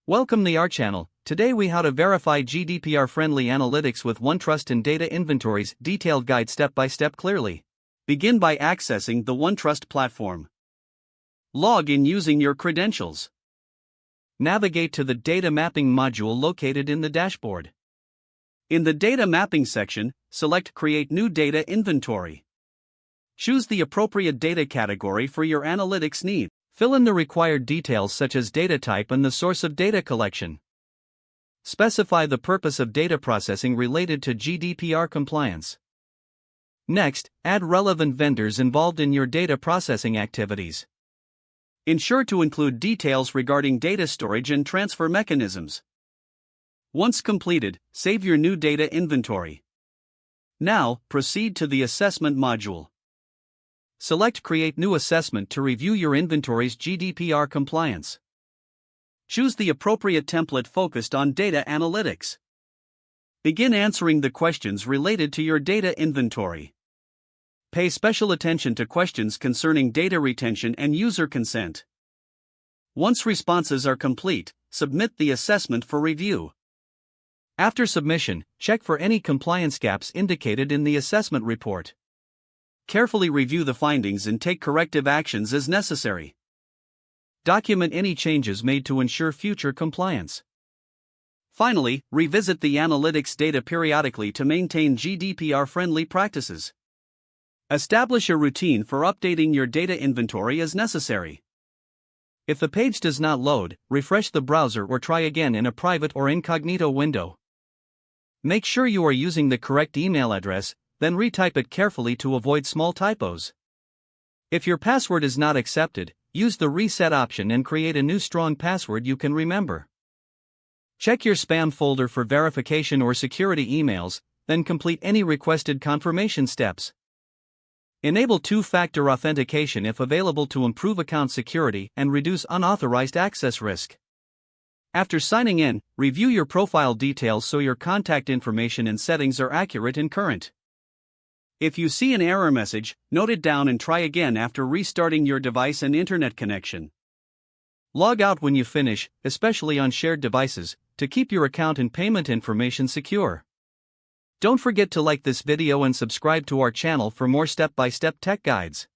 Welcome to our channel. Today we how to verify GDPR-friendly analytics with OneTrust and data inventories. Detailed guide step by step clearly. Begin by accessing the OneTrust platform. Log in using your credentials. Navigate to the data mapping module located in the dashboard. In the data mapping section, select Create New Data Inventory. Choose the appropriate data category for your analytics need. Fill in the required details such as data type and the source of data collection. Specify the purpose of data processing related to GDPR compliance. Next, add relevant vendors involved in your data processing activities. Ensure to include details regarding data storage and transfer mechanisms. Once completed, save your new data inventory. Now, proceed to the assessment module. Select Create New Assessment to review your inventory's GDPR compliance. Choose the appropriate template focused on data analytics. Begin answering the questions related to your data inventory. Pay special attention to questions concerning data retention and user consent. Once responses are complete, submit the assessment for review. After submission, check for any compliance gaps indicated in the assessment report. Carefully review the findings and take corrective actions as necessary. Document any changes made to ensure future compliance. Finally, revisit the analytics data periodically to maintain GDPR-friendly practices. Establish a routine for updating your data inventory as necessary. If the page does not load, refresh the browser or try again in a private or incognito window. Make sure you are using the correct email address, then retype it carefully to avoid small typos. If your password is not accepted, use the reset option and create a new strong password you can remember. Check your spam folder for verification or security emails, then complete any requested confirmation steps. Enable two-factor authentication if available to improve account security and reduce unauthorized access risk. After signing in, review your profile details so your contact information and settings are accurate and current. If you see an error message, note it down and try again after restarting your device and internet connection. Log out when you finish, especially on shared devices, to keep your account and payment information secure. Don't forget to like this video and subscribe to our channel for more step-by-step tech guides.